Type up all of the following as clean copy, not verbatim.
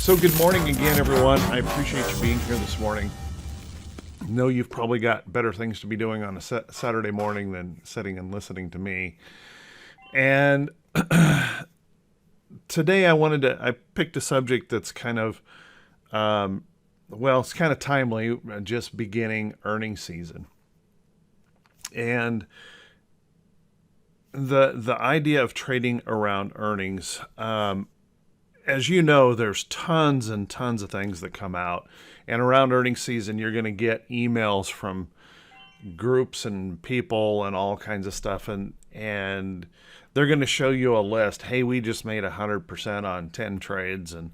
So good morning again, everyone. I appreciate you being here this morning. I know you've probably got better things to be doing on a Saturday morning than sitting and listening to me. And today I picked a subject that's kind of, it's kind of timely, just beginning earnings season. And the idea of trading around earnings, as you know, there's tons and tons of things that come out. And around earnings season, you're going to get emails from groups and people and all kinds of stuff. And they're going to show you a list. Hey, we just made 100% on 10 trades. And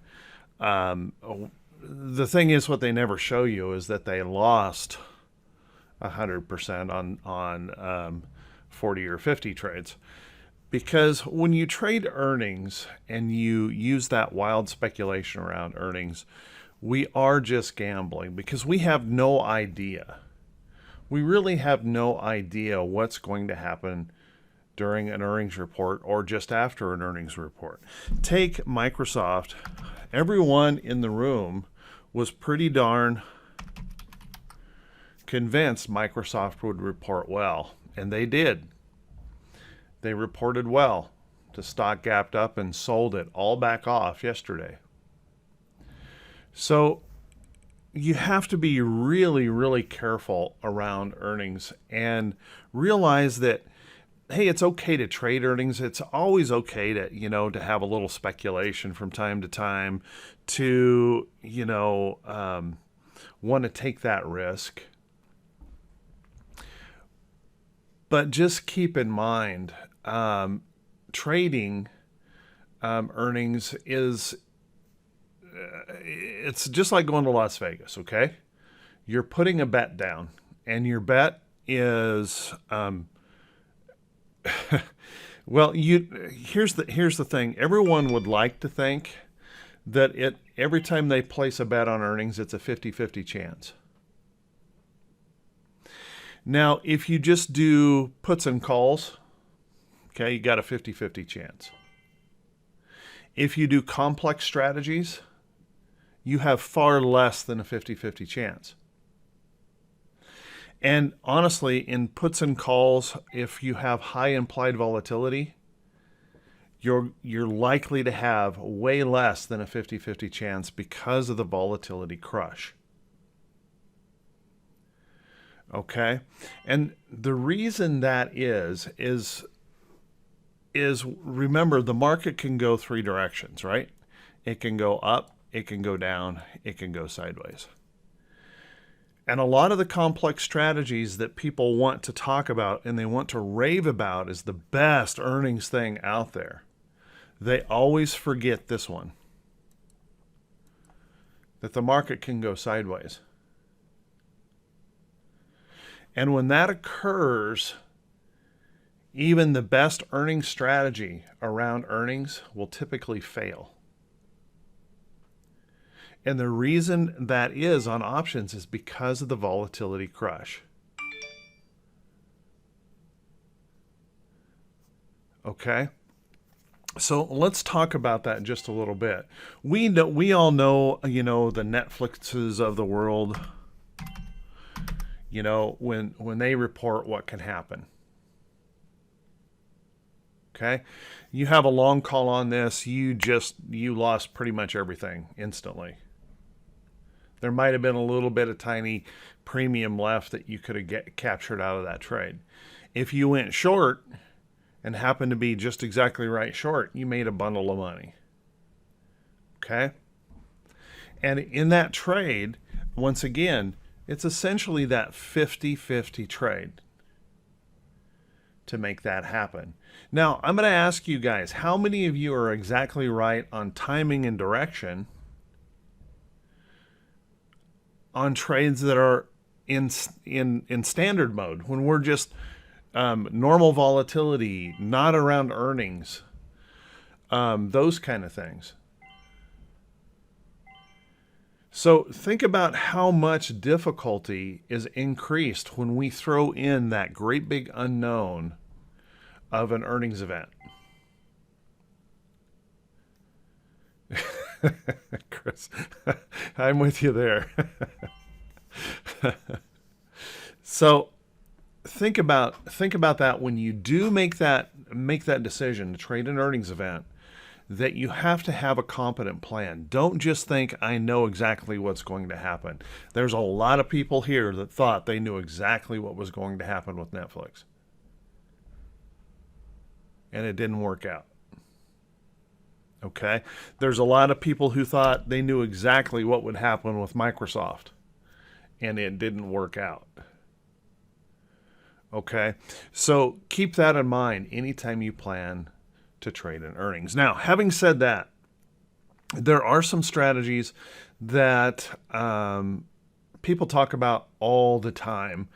the thing is, what they never show you is that they lost 100% on 40 or 50 trades. Because when you trade earnings and you use that wild speculation around earnings, we are just gambling because we have no idea. We really have no idea what's going to happen during an earnings report or just after an earnings report. Take Microsoft. Everyone in the room was pretty darn convinced Microsoft would report well, and they did. They reported well. The stock gapped up and sold it all back off yesterday. So you have to be really, really careful around earnings and realize that, hey, it's okay to trade earnings. It's always okay to have a little speculation from time to time to, want to take that risk. But just keep in mind, trading earnings it's just like going to Las Vegas, okay? You're putting a bet down, and your bet is, here's the thing. Everyone would like to think that every time they place a bet on earnings, it's a 50-50 chance. Now, if you just do puts and calls, okay, you got a 50-50 chance. If you do complex strategies, you have far less than a 50-50 chance. And honestly, in puts and calls, if you have high implied volatility, you're likely to have way less than a 50-50 chance because of the volatility crush. Okay? And the reason that is remember, the market can go three directions, right? It can go up, it can go down, it can go sideways. And a lot of the complex strategies that people want to talk about and they want to rave about as the best earnings thing out there, they always forget this one, that the market can go sideways. And when that occurs, even the best earnings strategy around earnings will typically fail. And the reason that is on options is because of the volatility crush. Okay? So let's talk about that just a little bit. We all know, the Netflixes of the world, when they report what can happen. Okay? You have a long call on this, you lost pretty much everything instantly. There might have been a little bit of tiny premium left that you could have captured out of that trade. If you went short and happened to be just exactly right short, you made a bundle of money. Okay? And in that trade, once again, it's essentially that 50-50 trade to make that happen. Now, I'm going to ask you guys, how many of you are exactly right on timing and direction on trades that are in standard mode, when we're just normal volatility, not around earnings, those kind of things? So think about how much difficulty is increased when we throw in that great big unknown of an earnings event. Chris. I'm with you there. So think about that when you do make that decision to trade an earnings event, that you have to have a competent plan. Don't just think, I know exactly what's going to happen. There's a lot of people here that thought they knew exactly what was going to happen with Netflix, and it didn't work out. Okay? There's a lot of people who thought they knew exactly what would happen with Microsoft, and it didn't work out. Okay? So keep that in mind anytime you plan to trade in earnings. Now, having said that, there are some strategies that people talk about all the time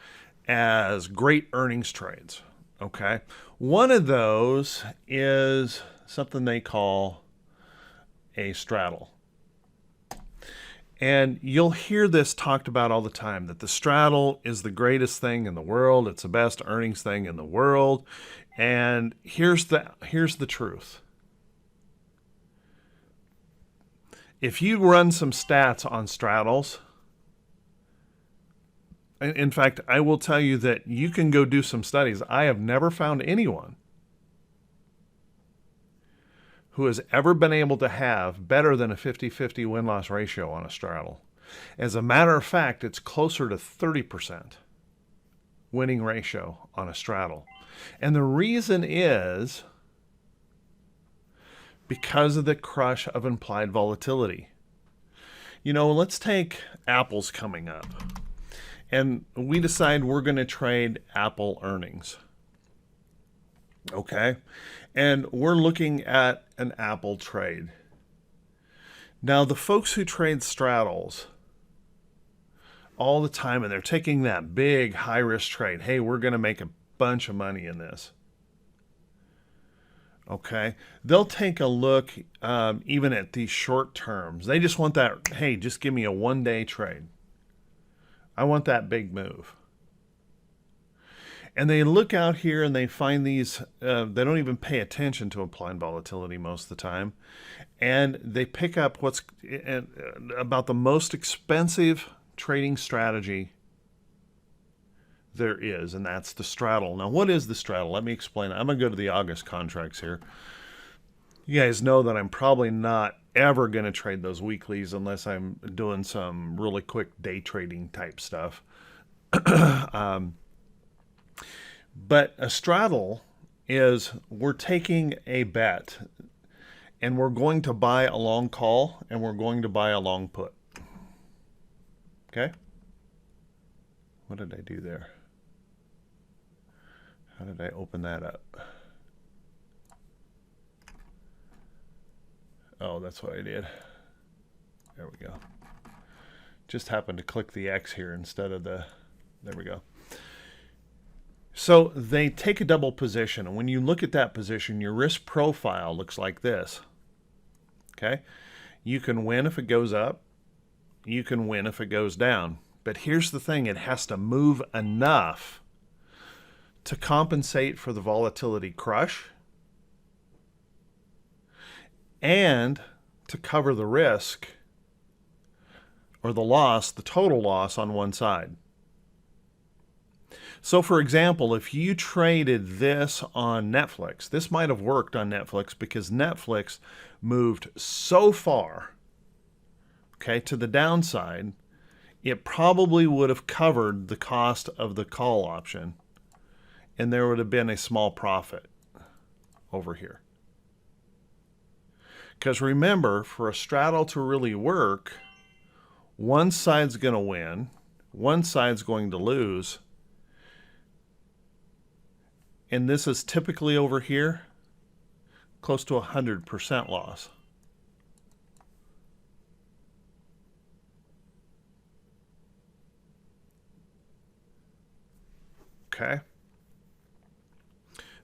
as great earnings trades. Okay? One of those is something they call a straddle. And you'll hear this talked about all the time, that the straddle is the greatest thing in the world. It's the best earnings thing in the world. And here's the truth. If you run some stats on straddles, in fact, I will tell you that you can go do some studies. I have never found anyone who has ever been able to have better than a 50-50 win-loss ratio on a straddle. As a matter of fact, it's closer to 30% winning ratio on a straddle. And the reason is because of the crush of implied volatility. You know, let's take Apple's coming up, and we decide we're going to trade Apple earnings. Okay? And we're looking at an Apple trade. Now, the folks who trade straddles all the time, and they're taking that big high-risk trade, hey, we're going to make a bunch of money in this. Okay? They'll take a look even at these short terms. They just want that, hey, just give me a one-day trade. I want that big move. And they look out here and they find these, they don't even pay attention to implied volatility most of the time. And they pick up what's about the most expensive trading strategy there is, and that's the straddle. Now, what is the straddle? Let me explain. I'm going to go to the August contracts here. You guys know that I'm probably not ever going to trade those weeklies unless I'm doing some really quick day trading type stuff. But a straddle is we're taking a bet and we're going to buy a long call and we're going to buy a long put. Okay? What did I do there? How did I open that up? Oh, that's what I did. There we go. Just happened to click the X here instead of the... There we go. So they take a double position, and when you look at that position, your risk profile looks like this. Okay? You can win if it goes up. You can win if it goes down. But here's the thing, it has to move enough to compensate for the volatility crush and to cover the risk or the loss, the total loss on one side. So for example, if you traded this on Netflix, this might have worked on Netflix because Netflix moved so far, okay, to the downside, it probably would have covered the cost of the call option, and there would have been a small profit over here. Because remember, for a straddle to really work, one side's going to win, one side's going to lose, and this is typically over here, close to 100% loss. Okay?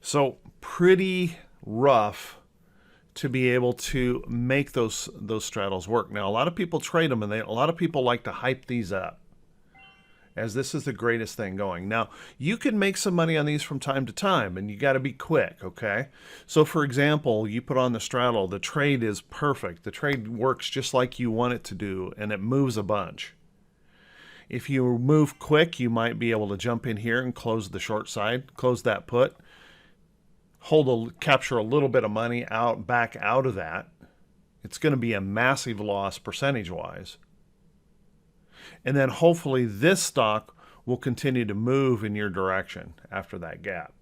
So pretty rough to be able to make those straddles work. Now, a lot of people trade them, and a lot of people like to hype these up as this is the greatest thing going. Now, you can make some money on these from time to time, and you got to be quick, okay? So, for example, you put on the straddle, the trade is perfect. The trade works just like you want it to do, and it moves a bunch. If you move quick, you might be able to jump in here and close the short side, close that put, capture a little bit of money back out of that. It's going to be a massive loss percentage-wise. And then hopefully this stock will continue to move in your direction after that gap.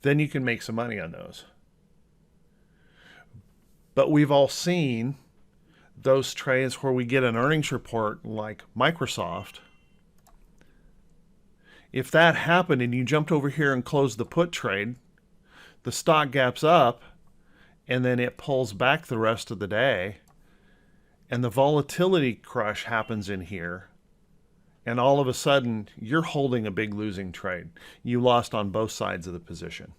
Then you can make some money on those. But we've all seen those trades where we get an earnings report like Microsoft. If that happened and you jumped over here and closed the put trade, the stock gaps up and then it pulls back the rest of the day, and the volatility crush happens in here, and all of a sudden you're holding a big losing trade. You lost on both sides of the position.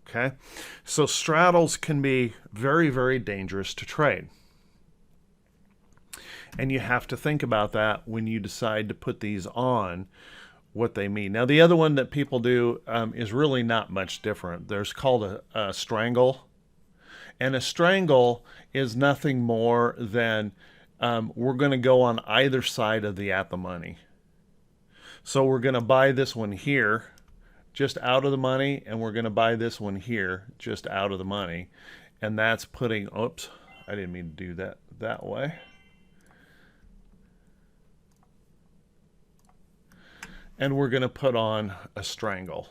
Okay, so straddles can be very, very dangerous to trade. And you have to think about that when you decide to put these on, what they mean. Now, the other one that people do is really not much different. There's called a strangle. And a strangle is nothing more than we're going to go on either side of the at the money. So we're going to buy this one here just out of the money, and we're going to buy this one here just out of the money. And that's putting, oops, I didn't mean to do that way. And we're going to put on a strangle.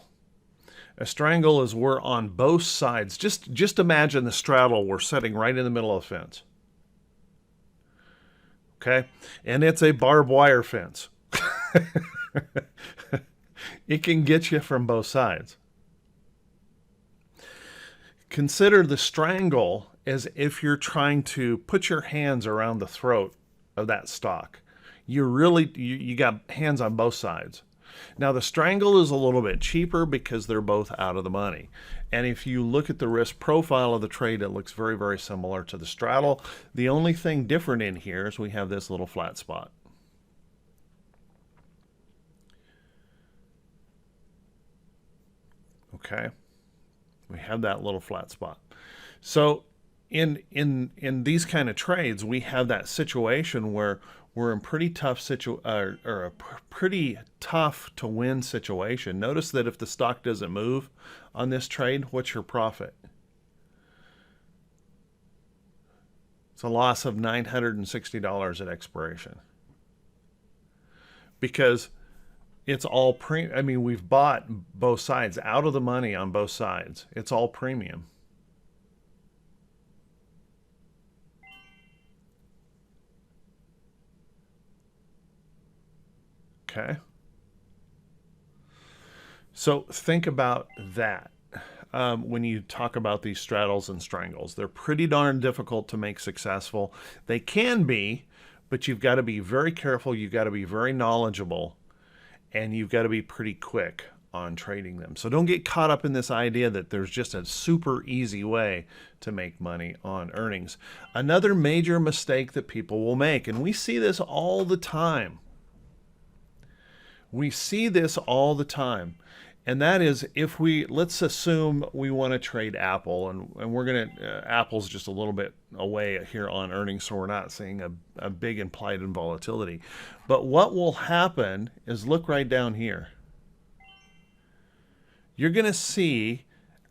A strangle is we're on both sides. Just imagine the straddle. We're sitting right in the middle of the fence. Okay? And it's a barbed wire fence. It can get you from both sides. Consider the strangle as if you're trying to put your hands around the throat of that stock. You got hands on both sides. Now, the strangle is a little bit cheaper because they're both out of the money. And if you look at the risk profile of the trade, it looks very, very similar to the straddle. The only thing different in here is we have this little flat spot. Okay, we have that little flat spot. So in these kind of trades, we have that situation where we're in pretty tough or a pretty tough to win situation. Notice that if the stock doesn't move on this trade, what's your profit? It's a loss of $960 at expiration. Because it's all we've bought both sides out of the money on both sides. It's all premium. Okay. So think about that when you talk about these straddles and strangles. They're pretty darn difficult to make successful. They can be, but you've got to be very careful. You've got to be very knowledgeable, and you've got to be pretty quick on trading them. So don't get caught up in this idea that there's just a super easy way to make money on earnings. Another major mistake that people will make, and we see this all the time. We see this all the time. And that is, let's assume we want to trade Apple, and we're going to, Apple's just a little bit away here on earnings, so we're not seeing a big implied in volatility. But what will happen is, look right down here. You're going to see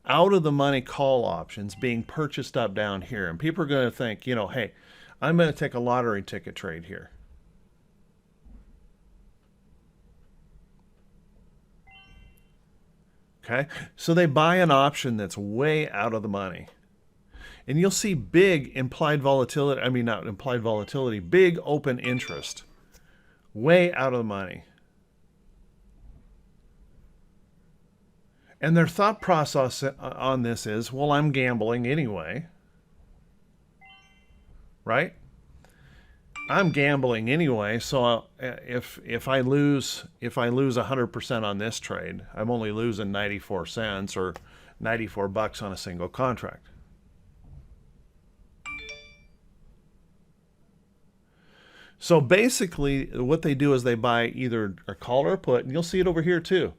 out of the money call options being purchased up down here. And people are going to think, hey, I'm going to take a lottery ticket trade here. Okay, so they buy an option that's way out of the money. And you'll see big implied volatility, not implied volatility, big open interest, way out of the money. And their thought process on this is, well, I'm gambling anyway, right? I'm gambling anyway, so if I lose 100% on this trade, I'm only losing 94 cents or $94 on a single contract. So basically, what they do is they buy either a call or a put, and you'll see it over here too.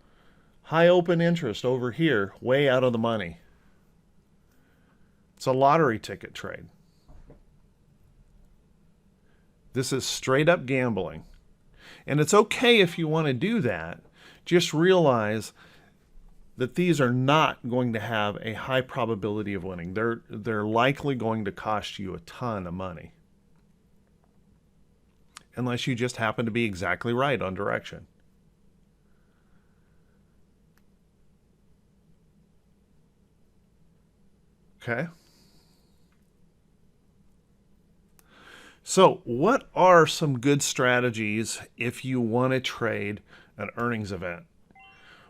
High open interest over here, way out of the money. It's a lottery ticket trade. This is straight up gambling. And it's okay if you want to do that. Just realize that these are not going to have a high probability of winning. They're likely going to cost you a ton of money. Unless you just happen to be exactly right on direction. Okay? So, what are some good strategies if you want to trade an earnings event?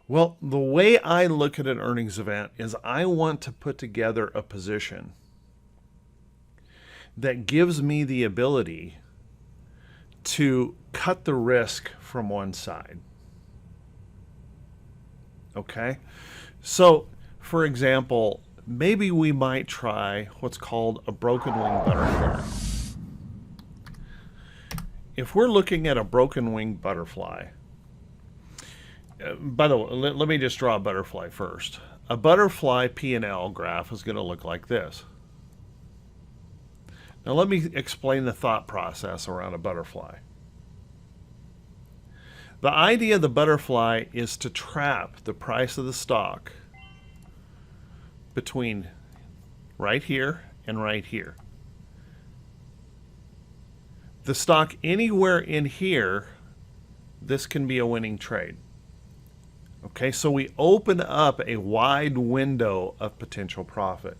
Well, the way I look at an earnings event is I want to put together a position that gives me the ability to cut the risk from one side. Okay? So, for example, maybe we might try what's called a broken wing butterfly. If we're looking at a broken wing butterfly, by the way, let me just draw a butterfly first. A butterfly P&L graph is going to look like this. Now let me explain the thought process around a butterfly. The idea of the butterfly is to trap the price of the stock between right here and right here. The stock anywhere in here, this can be a winning trade. Okay, so we open up a wide window of potential profit.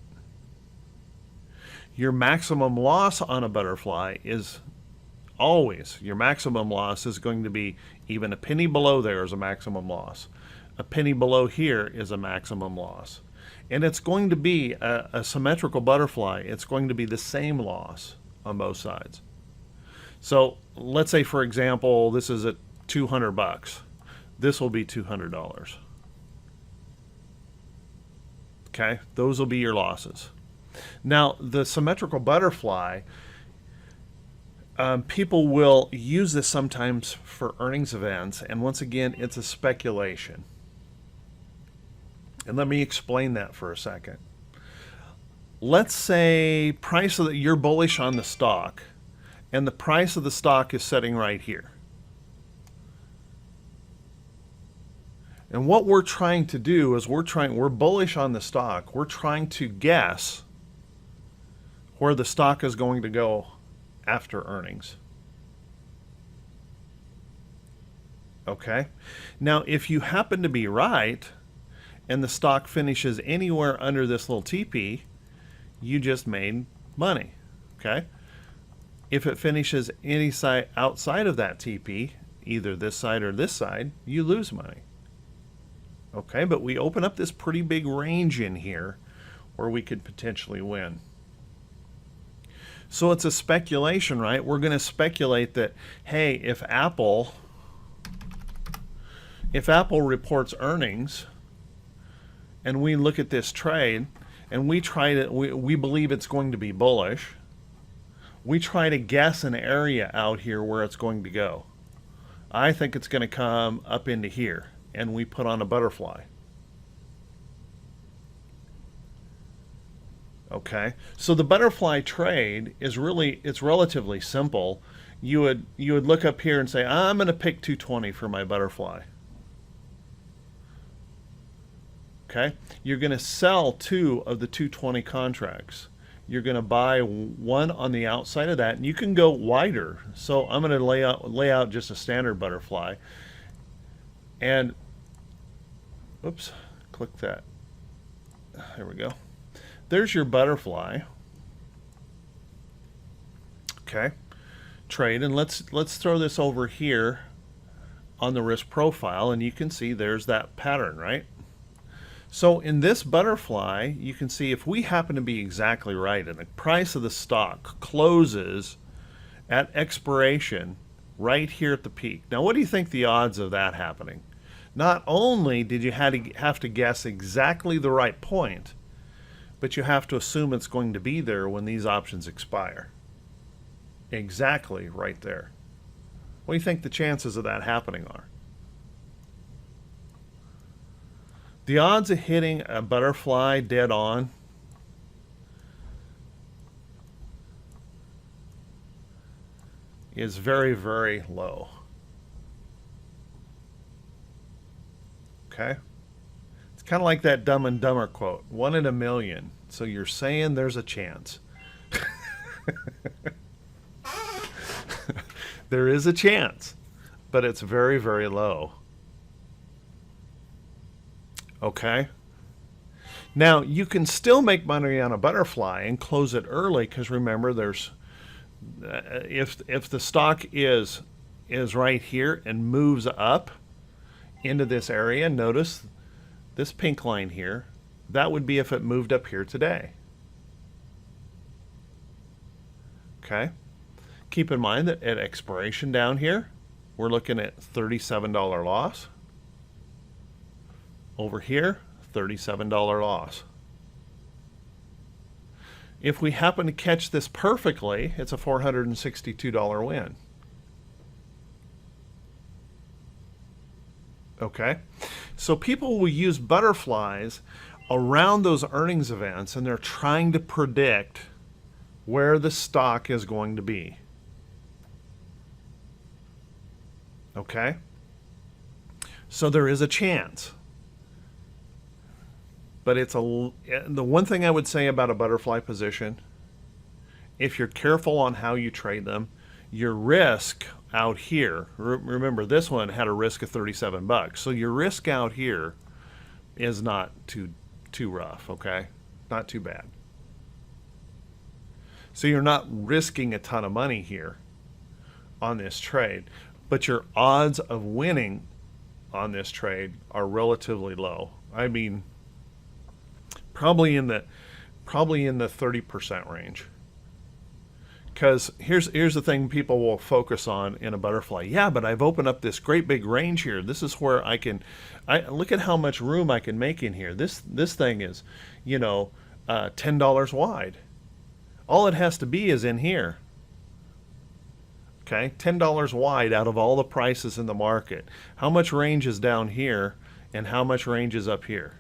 Your maximum loss on a butterfly is always, your maximum loss is going to be even a penny below there is a maximum loss. A penny below here is a maximum loss. And it's going to be a symmetrical butterfly. It's going to be the same loss on both sides. So let's say, for example, this is at 200 bucks. This will be $200. Okay, those will be your losses. Now, the symmetrical butterfly, people will use this sometimes for earnings events, and once again, it's a speculation. And let me explain that for a second. Let's say you're bullish on the stock, and the price of the stock is setting right here. And what we're trying to do is we're bullish on the stock. We're trying to guess where the stock is going to go after earnings. Okay? Now, if you happen to be right and the stock finishes anywhere under this little TP, you just made money. Okay? If it finishes any side outside of that TP, either this side or this side, you lose money. Okay, but we open up this pretty big range in here where we could potentially win. So it's a speculation, right? We're going to speculate that, hey, if Apple reports earnings and we look at this trade and we believe it's going to be bullish, we try to guess an area out here where it's going to go. I think it's going to come up into here, and we put on a butterfly. Okay, so the butterfly trade is it's relatively simple. You would look up here and say, I'm going to pick 220 for my butterfly. Okay, you're going to sell 2 of the 220 contracts. You're going to buy 1 on the outside of that, and you can go wider. So I'm going to lay out just a standard butterfly, and oops, click that. There we go. There's your butterfly. Okay, trade, and let's throw this over here on the risk profile, and you can see there's that pattern, right? So in this butterfly, you can see if we happen to be exactly right and the price of the stock closes at expiration right here at the peak. Now, what do you think the odds of that happening? Not only did you have to guess exactly the right point, but you have to assume it's going to be there when these options expire. Exactly right there. What do you think the chances of that happening are? The odds of hitting a butterfly dead on is very, very low. Okay? It's kind of like that Dumb and Dumber quote, 1 in a million. So you're saying there's a chance. There is a chance, but it's very, very low. Okay? Now, you can still make money on a butterfly and close it early because remember, there's if the stock is right here and moves up into this area, notice this pink line here, that would be if it moved up here today. Okay? Keep in mind that at expiration down here, we're looking at $37 loss. Over here, $37 loss. If we happen to catch this perfectly, it's a $462 win. Okay? So people will use butterflies around those earnings events, and they're trying to predict where the stock is going to be. Okay? So there is a chance. But the one thing I would say about a butterfly position, if you're careful on how you trade them, your risk out here, remember this one had a risk of $37, so your risk out here is not too rough, okay? Not too bad. So you're not risking a ton of money here on this trade, but your odds of winning on this trade are relatively low. I mean, probably in the 30% range. Because here's the thing people will focus on in a butterfly. Yeah, but I've opened up this great big range here. This is where I look at how much room I can make in here. This thing is, $10 wide. All it has to be is in here. Okay, $10 wide out of all the prices in the market. How much range is down here and how much range is up here?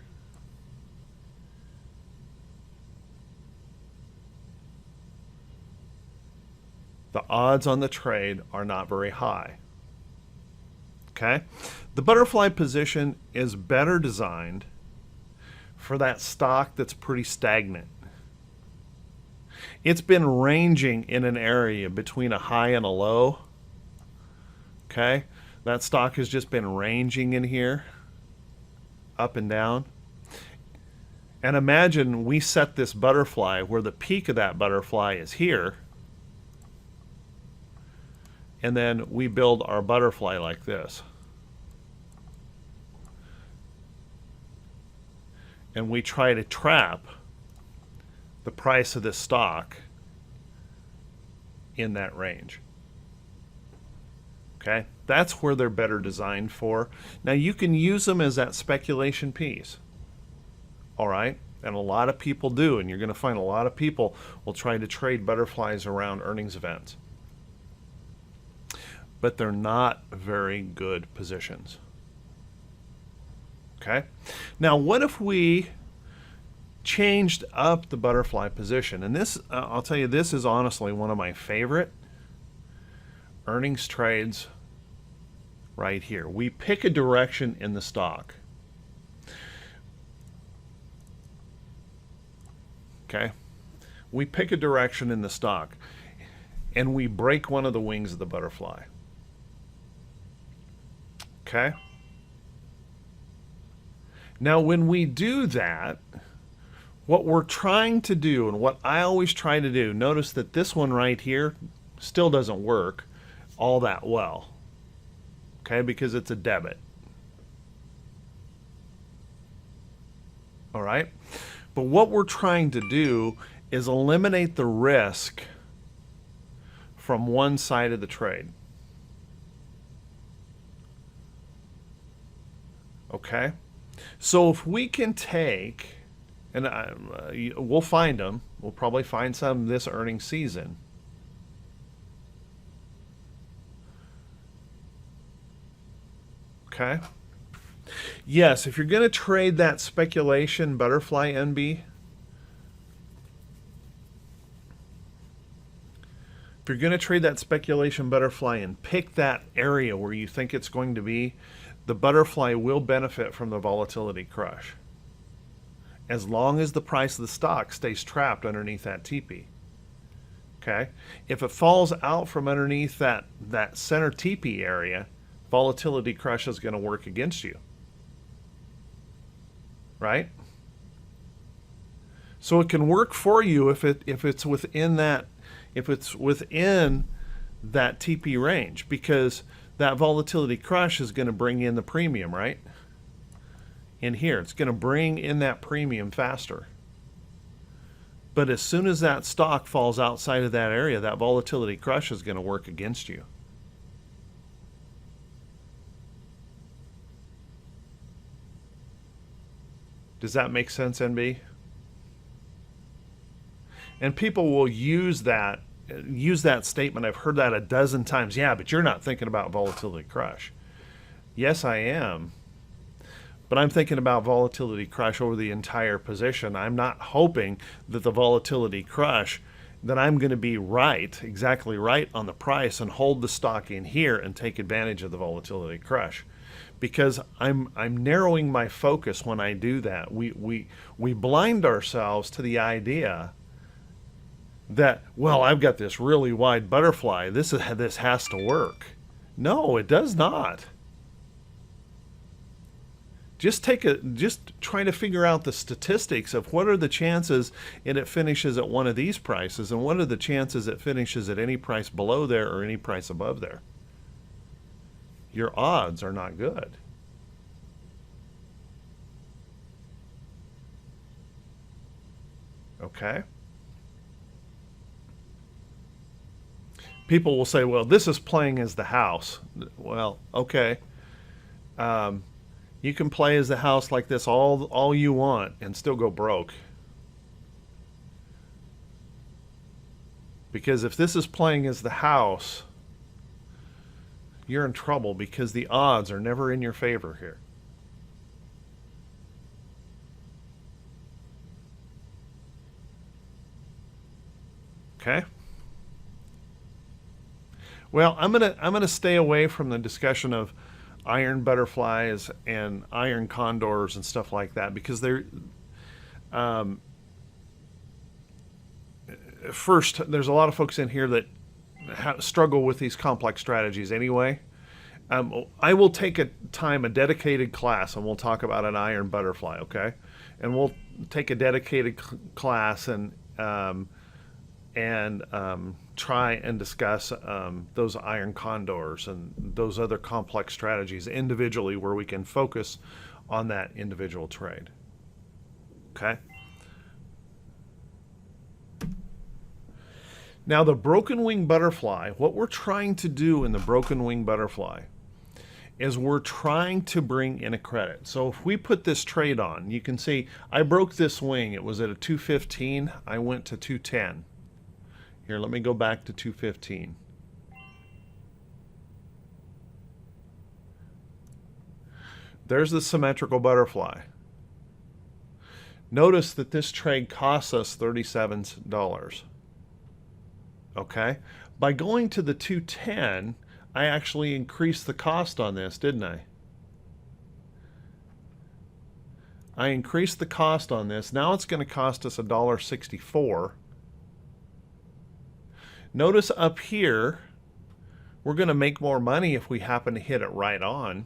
The odds on the trade are not very high. Okay? The butterfly position is better designed for that stock that's pretty stagnant. It's been ranging in an area between a high and a low. Okay? That stock has just been ranging in here, up and down. And imagine we set this butterfly where the peak of that butterfly is here, and then we build our butterfly like this. And we try to trap the price of this stock in that range. Okay? That's where they're better designed for. Now you can use them as that speculation piece. All right? And a lot of people do, and you're going to find a lot of people will try to trade butterflies around earnings events. But they're not very good positions. Okay? Now, what if we changed up the butterfly position? And this, I'll tell you, this is honestly one of my favorite earnings trades right here. We pick a direction in the stock. Okay? We pick a direction in the stock, and we break one of the wings of the butterfly. Okay? Now, when we do that, what we're trying to do, and what I always try to do, notice that this one right here still doesn't work all that well. Okay? Because it's a debit. All right? But what we're trying to do is eliminate the risk from one side of the trade. Okay? So if we can take, and we'll find them, we'll probably find some this earnings season. Okay. Yes, if you're going to trade that speculation butterfly NB, if you're going to trade that speculation butterfly and pick that area where you think it's going to be, the butterfly will benefit from the volatility crush, as long as the price of the stock stays trapped underneath that TP. Okay? If it falls out from underneath that center TP area, volatility crush is going to work against you. Right? So it can work for you if it's within that TP range, because that volatility crush is going to bring in the premium, right? In here, it's going to bring in that premium faster. But as soon as that stock falls outside of that area, that volatility crush is going to work against you. Does that make sense, NB? And people will use that statement. I've heard that a dozen times. Yeah, but you're not thinking about volatility crush. Yes, I am. But I'm thinking about volatility crush over the entire position. I'm not hoping that the volatility crush, that I'm going to be right, exactly right on the price and hold the stock in here and take advantage of the volatility crush. Because I'm narrowing my focus when I do that. We blind ourselves to the idea that, well, I've got this really wide butterfly. This has to work. No, it does not. Just try to figure out the statistics of what are the chances it finishes at one of these prices, and what are the chances it finishes at any price below there or any price above there. Your odds are not good. Okay? People will say, well, this is playing as the house. Well, okay. You can play as the house like this all you want and still go broke. Because if this is playing as the house, you're in trouble, because the odds are never in your favor here. Okay? Well, I'm gonna stay away from the discussion of iron butterflies and iron condors and stuff like that, because they're first, there's a lot of folks in here that struggle with these complex strategies anyway. I will take a dedicated class, and we'll talk about an iron butterfly, okay? And we'll take a dedicated class and try and discuss those iron condors and those other complex strategies individually, where we can focus on that individual trade. Okay? Now, the broken wing butterfly, what we're trying to do in the broken wing butterfly is we're trying to bring in a credit. So if we put this trade on, you can see I broke this wing. It was at a 215. I went to 210. Here, let me go back to 215. There's the symmetrical butterfly. Notice that this trade costs us $37. Okay? By going to the 210, I actually increased the cost on this, didn't I? I increased the cost on this. Now it's going to cost us $1.64. Notice up here, we're going to make more money if we happen to hit it right on.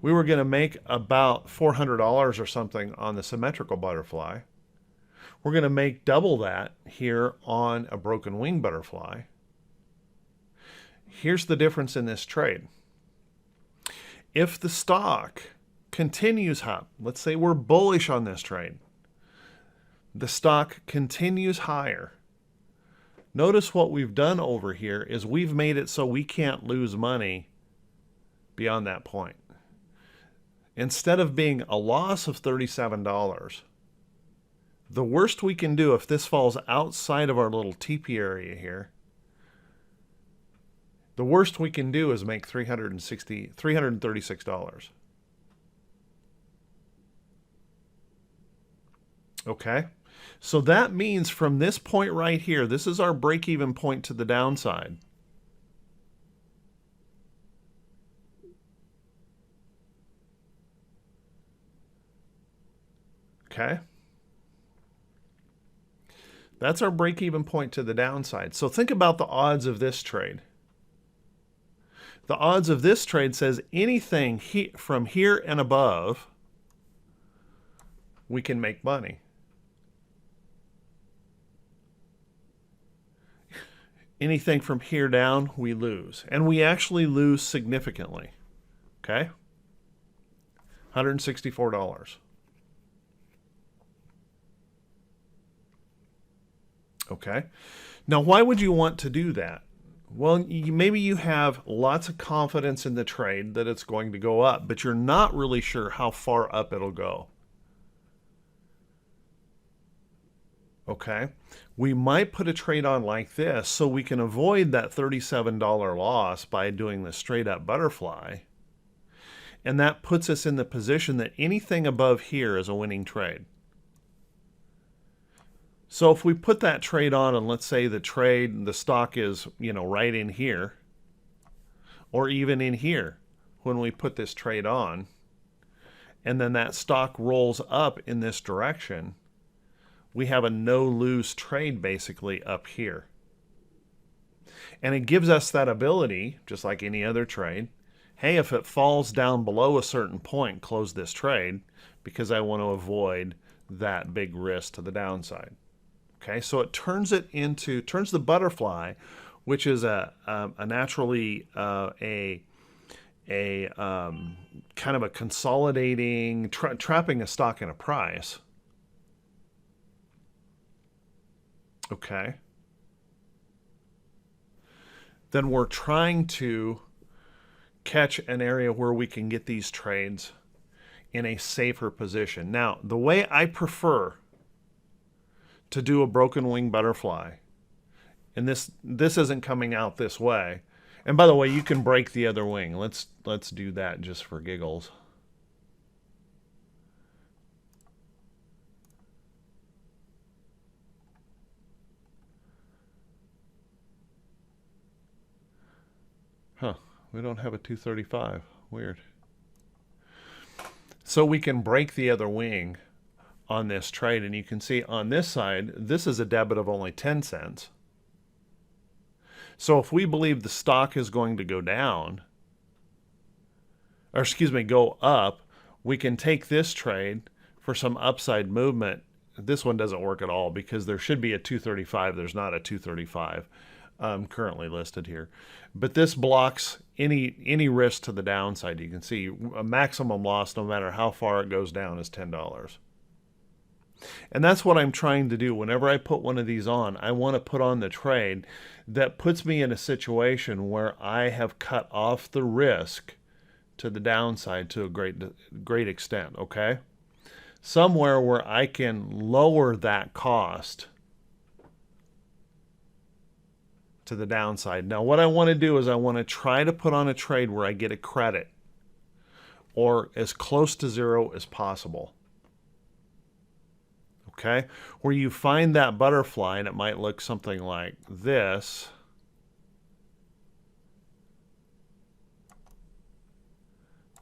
We were going to make about $400 or something on the symmetrical butterfly. We're going to make double that here on a broken wing butterfly. Here's the difference in this trade. If the stock continues up, let's say we're bullish on this trade, the stock continues higher. Notice what we've done over here is we've made it so we can't lose money beyond that point. Instead of being a loss of $37, the worst we can do if this falls outside of our little TP area here, The worst we can do is make $336. Okay? So that means from this point right here, this is our break-even point to the downside. Okay? That's our break-even point to the downside. So think about the odds of this trade. The odds of this trade says anything from here and above, we can make money. Anything from here down, we lose. And we actually lose significantly. Okay? $164. Okay? Now, why would you want to do that? Well, maybe you have lots of confidence in the trade that it's going to go up, but you're not really sure how far up it'll go. Okay? We might put a trade on like this so we can avoid that $37 loss by doing the straight up butterfly. And that puts us in the position that anything above here is a winning trade. So if we put that trade on and let's say the stock is, right in here or even in here when we put this trade on, and then that stock rolls up in this direction, we have a no-lose trade basically up here. And it gives us that ability, just like any other trade, hey, if it falls down below a certain point, close this trade because I want to avoid that big risk to the downside. Okay, so it turns the butterfly, which is a naturally kind of a consolidating, trapping a stock in a price. Okay. Then we're trying to catch an area where we can get these trades in a safer position. Now, the way I prefer to do a broken wing butterfly, and this isn't coming out this way. And by the way, you can break the other wing. Let's do that just for giggles. Huh, we don't have a 235. Weird. So we can break the other wing on this trade, and you can see on this side, this is a debit of only 10 cents. So if we believe the stock is going to go down, or go up, we can take this trade for some upside movement. This one doesn't work at all because there should be a 235. There's not a 235 currently listed here. But this blocks any risk to the downside. You can see a maximum loss, no matter how far it goes down, is $10. And that's what I'm trying to do. Whenever I put one of these on, I want to put on the trade that puts me in a situation where I have cut off the risk to the downside to a great extent, okay? Somewhere where I can lower that cost to the downside. Now, what I want to do is I want to try to put on a trade where I get a credit or as close to zero as possible. Okay, where you find that butterfly, and it might look something like this.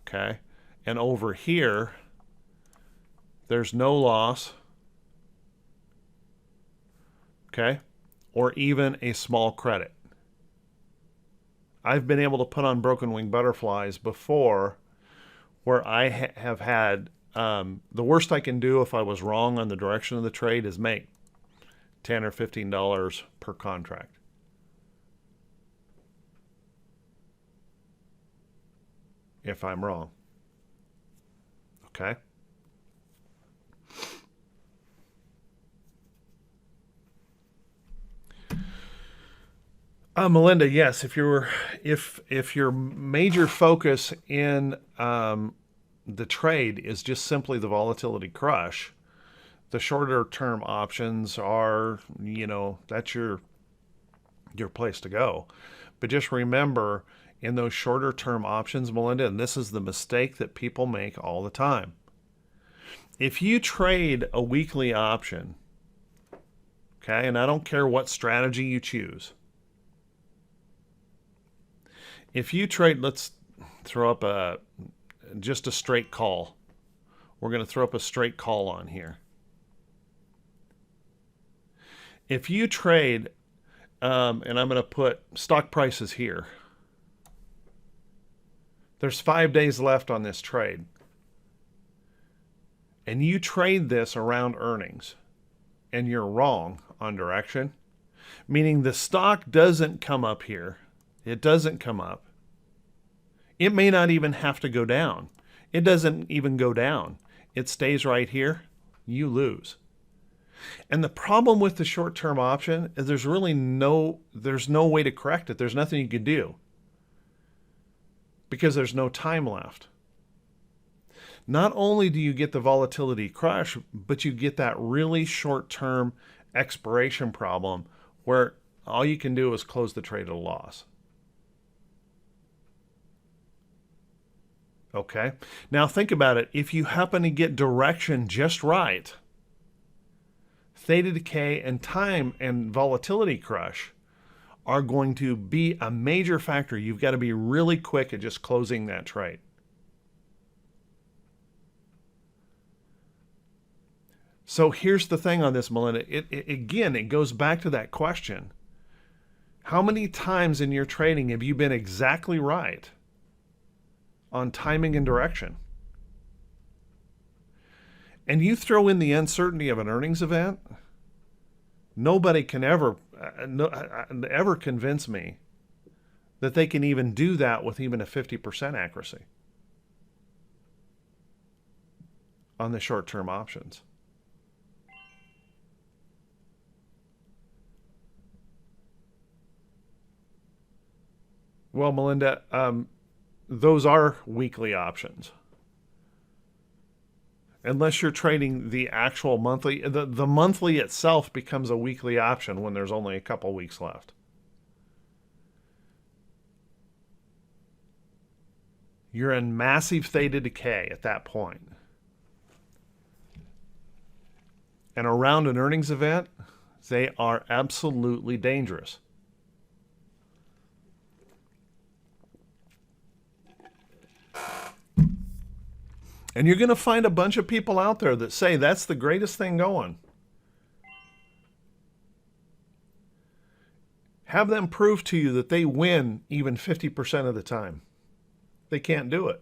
Okay, and over here, there's no loss. Okay, or even a small credit. I've been able to put on broken wing butterflies before where I have had the worst I can do if I was wrong on the direction of the trade is make $10 or $15 per contract. If I'm wrong. Okay? Melinda, yes, if your major focus in the trade is just simply the volatility crush, the shorter term options are, that's your place to go. But just remember, in those shorter term options, Melinda, and this is the mistake that people make all the time. If you trade a weekly option, okay, and I don't care what strategy you choose, if you trade, let's throw up just a straight call. We're going to throw up a straight call on here. If you trade, and I'm going to put stock prices here. There's 5 days left on this trade. And you trade this around earnings, and you're wrong on direction, meaning the stock doesn't come up here. It doesn't come up. It may not even have to go down. It doesn't even go down. It stays right here. You lose. And the problem with the short-term option is there's no way to correct it. There's nothing you can do because there's no time left. Not only do you get the volatility crush, but you get that really short-term expiration problem where all you can do is close the trade at a loss. Okay? Now think about it. If you happen to get direction just right, theta decay and time and volatility crush are going to be a major factor. You've got to be really quick at just closing that trade. So here's the thing on this, Melinda. Again, it goes back to that question. How many times in your trading have you been exactly right on timing and direction? And you throw in the uncertainty of an earnings event, nobody can ever convince me that they can even do that with even a 50% accuracy on the short-term options. Well, Melinda, those are weekly options. Unless you're trading the actual monthly, the monthly itself becomes a weekly option when there's only a couple weeks left. You're in massive theta decay at that point. And around an earnings event, they are absolutely dangerous. And you're going to find a bunch of people out there that say that's the greatest thing going. Have them prove to you that they win even 50% of the time. They can't do it.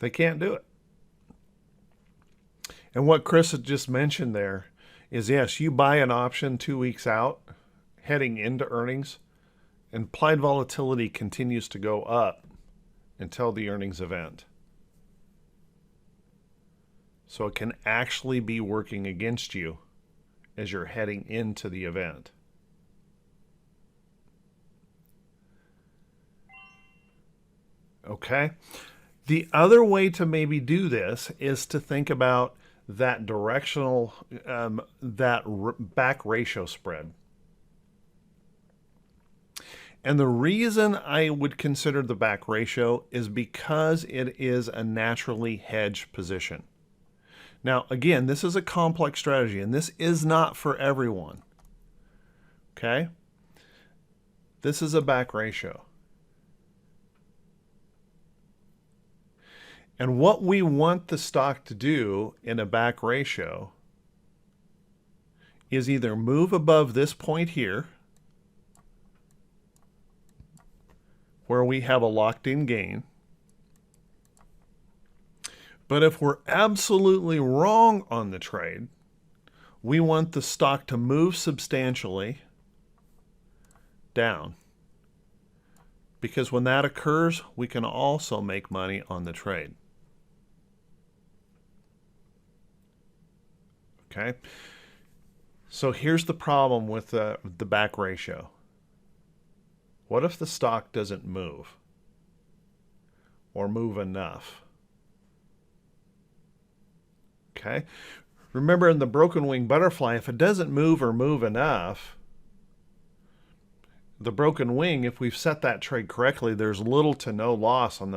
They can't do it. And what Chris had just mentioned there is, yes, you buy an option 2 weeks out, heading into earnings, implied volatility continues to go up until the earnings event. So it can actually be working against you as you're heading into the event. Okay? The other way to maybe do this is to think about that directional, back ratio spread. And the reason I would consider the back ratio is because it is a naturally hedged position. Now, again, this is a complex strategy, and this is not for everyone. Okay? This is a back ratio. And what we want the stock to do in a back ratio is either move above this point here, where we have a locked-in gain. But if we're absolutely wrong on the trade, we want the stock to move substantially down. Because when that occurs, we can also make money on the trade. Okay? So here's the problem with the back ratio. What if the stock doesn't move or move enough? Okay. Remember, in the broken wing butterfly, if it doesn't move or move enough, the broken wing, if we've set that trade correctly, there's little to no loss on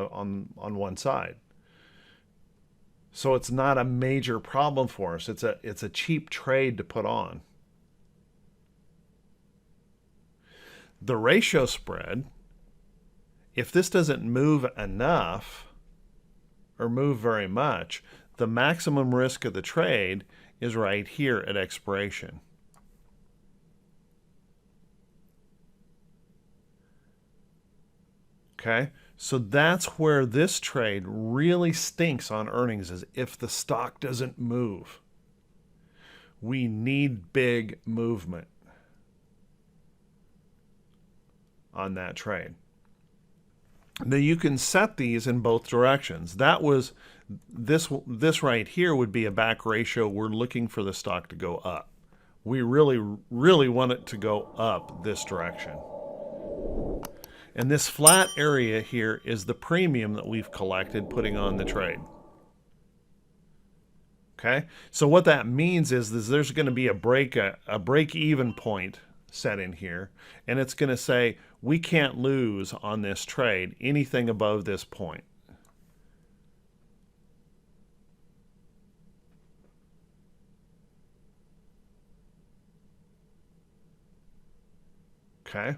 one side. So it's not a major problem for us. It's a cheap trade to put on. The ratio spread, if this doesn't move enough or move very much, the maximum risk of the trade is right here at expiration. Okay, so that's where this trade really stinks on earnings, is if the stock doesn't move. We need big movement on that trade. Now you can set these in both directions. That was this right here would be a back ratio. We're looking for the stock to go up. We really want it to go up this direction. And this flat area here is the premium that we've collected putting on the trade. Okay, so what that means is there's going to be a break-even point set in here, and it's going to say we can't lose on this trade anything above this point. Okay.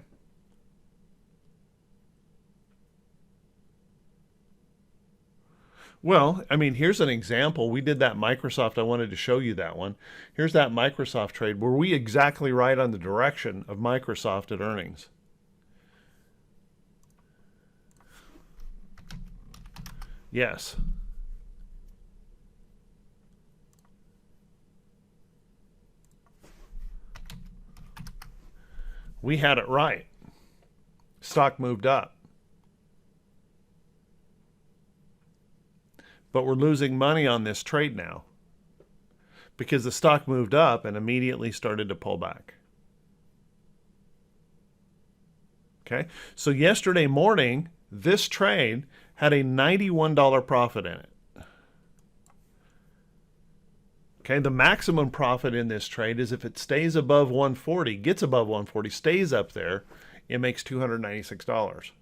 Well, I mean, here's an example. We did that Microsoft. I wanted to show you that one. Here's that Microsoft trade. Were we exactly right on the direction of Microsoft at earnings? Yes. We had it right. Stock moved up. But we're losing money on this trade now because the stock moved up and immediately started to pull back. Okay, so yesterday morning, this trade had a $91 profit in it. Okay, the maximum profit in this trade is if it stays above 140, gets above 140, stays up there, it makes $296.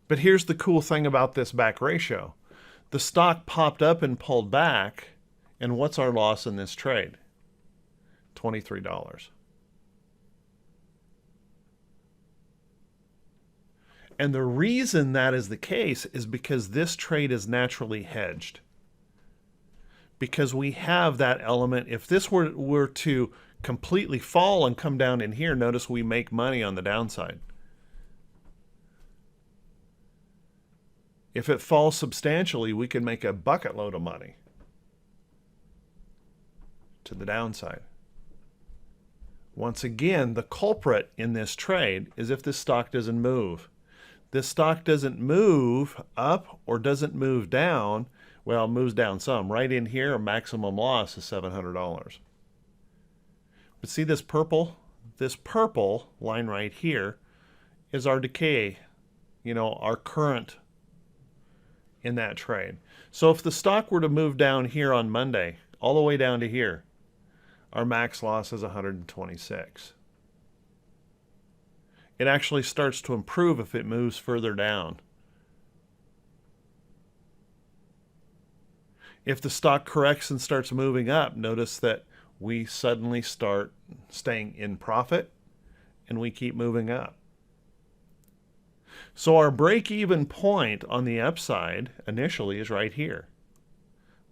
But here's the cool thing about this back ratio. The stock popped up and pulled back, and what's our loss in this trade? $23. And the reason that is the case is because this trade is naturally hedged. Because we have that element. If this were to completely fall and come down in here, notice we make money on the downside. If it falls substantially, we can make a bucket load of money to the downside. Once again, the culprit in this trade is if this stock doesn't move. This stock doesn't move up or doesn't move down. Well, it moves down some. Right in here, a maximum loss is $700. But see this purple? This purple line right here is our decay, our current in that trade. So if the stock were to move down here on Monday, all the way down to here, our max loss is 126. It actually starts to improve if it moves further down. If the stock corrects and starts moving up, notice that we suddenly start staying in profit and we keep moving up. So our break-even point on the upside initially is right here.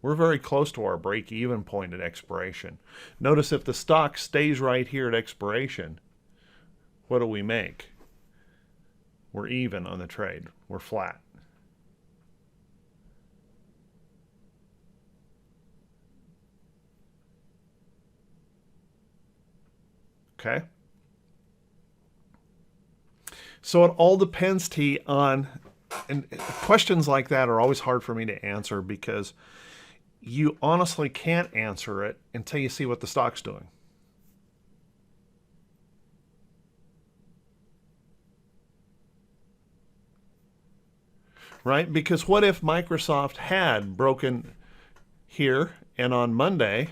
We're very close to our break-even point at expiration. Notice if the stock stays right here at expiration, what do we make? We're even on the trade. We're flat. Okay? So it all depends, T, on, and questions like that are always hard for me to answer because you honestly can't answer it until you see what the stock's doing. right? Because what if Microsoft had broken here and on Monday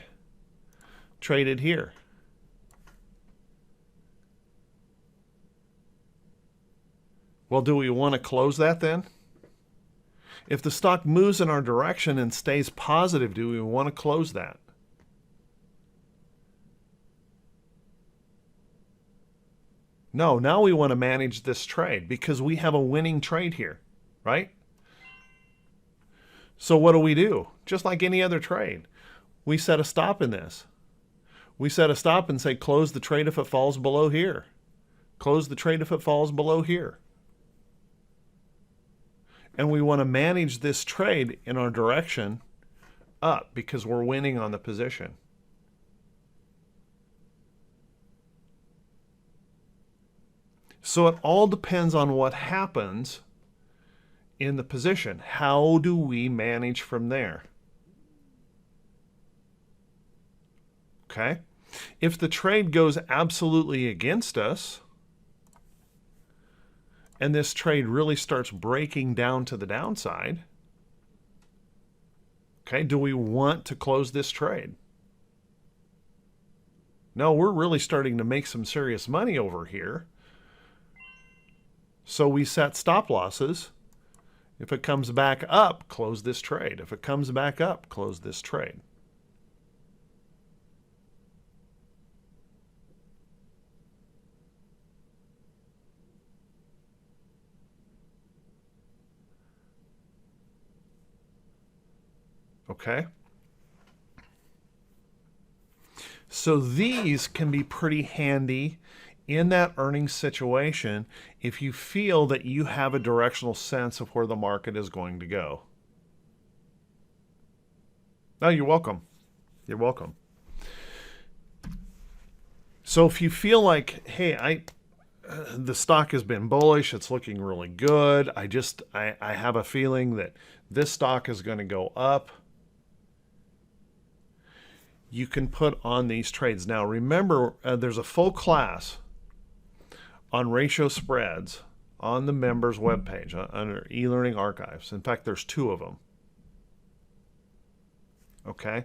traded here? Well, do we want to close that then? If the stock moves in our direction and stays positive, do we want to close that? No, now we want to manage this trade because we have a winning trade here, right? So what do? Just like any other trade, we set a stop in this. We set a stop and say close the trade if it falls below here. Close the trade if it falls below here. And we want to manage this trade in our direction up because we're winning on the position. So it all depends on what happens in the position. How do we manage from there? Okay? If the trade goes absolutely against us, and this trade really starts breaking down to the downside, okay, do we want to close this trade? No, we're really starting to make some serious money over here. So we set stop losses. If it comes back up, close this trade. If it comes back up, close this trade. Okay? So these can be pretty handy in that earnings situation if you feel that you have a directional sense of where the market is going to go. No, you're welcome. You're welcome. So if you feel like, hey, the stock has been bullish, it's looking really good, I have a feeling that this stock is going to go up, you can put on these trades. Now remember, there's a full class on ratio spreads on the members webpage under e-learning archives. In fact, there's 2 of them. Okay?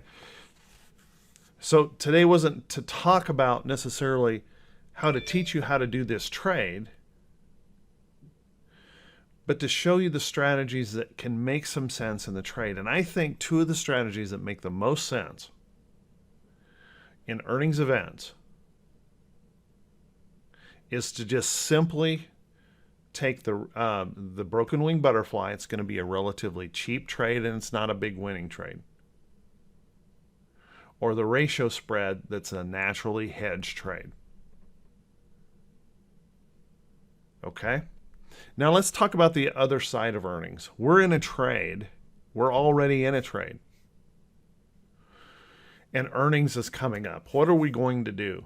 So today wasn't to talk about necessarily how to teach you how to do this trade, but to show you the strategies that can make some sense in the trade. And I think 2 of the strategies that make the most sense in earnings events is to just simply take the broken wing butterfly. It's going to be a relatively cheap trade and it's not a big winning trade. Or the ratio spread that's a naturally hedged trade. Okay? Now let's talk about the other side of earnings. We're in a trade. We're already in a trade. And earnings is coming up. What are we going to do?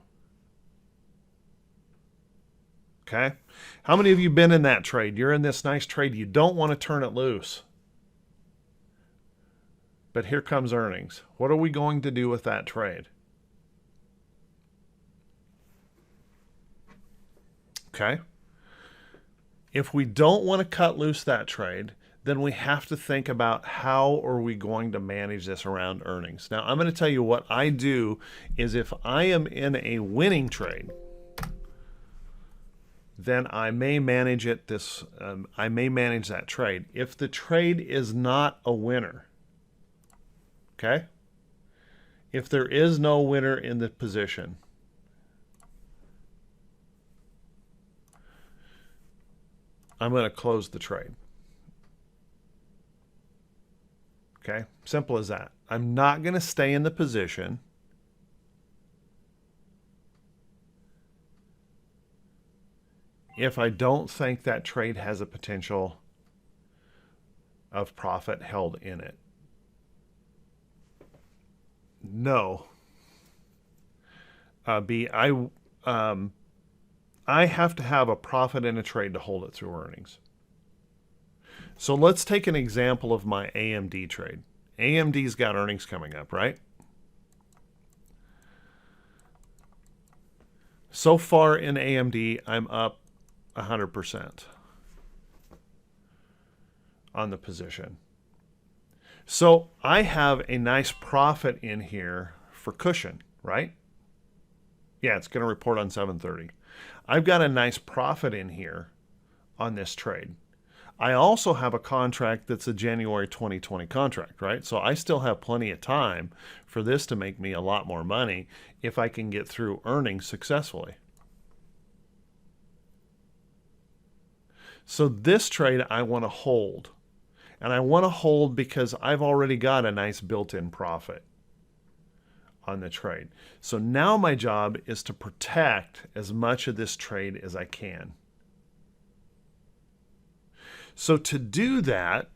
Okay? How many of you been in that trade? You're in this nice trade. You don't want to turn it loose. But here comes earnings. What are we going to do with that trade? Okay? If we don't want to cut loose that trade, then we have to think about how are we going to manage this around earnings. Now, I'm going to tell you what I do is if I am in a winning trade, then I may manage it I may manage that trade. If the trade is not a winner, okay? If there is no winner in the position, I'm going to close the trade. Okay, simple as that. I'm not going to stay in the position if I don't think that trade has a potential of profit held in it. No. I have to have a profit in a trade to hold it through earnings. So let's take an example of my AMD trade. AMD's got earnings coming up, right? So far in AMD, I'm up 100%. on the position. So I have a nice profit in here for cushion, right? Yeah, it's going to report on 7:30. I've got a nice profit in here on this trade. I also have a contract that's a January 2020 contract, right? So I still have plenty of time for this to make me a lot more money if I can get through earnings successfully. So this trade I want to hold. And I want to hold because I've already got a nice built-in profit on the trade. So now my job is to protect as much of this trade as I can. So to do that,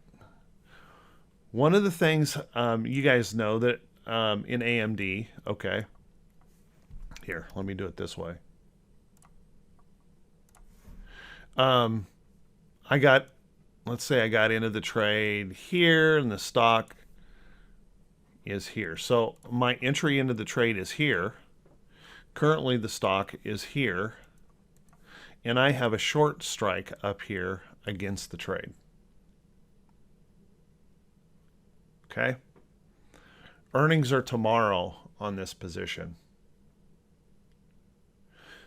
one of the things you guys know that in AMD, okay, here, let me do it this way. Let's say I got into the trade here and the stock is here. So my entry into the trade is here. Currently the stock is here. And I have a short strike up here against the trade. Okay. Earnings are tomorrow on this position.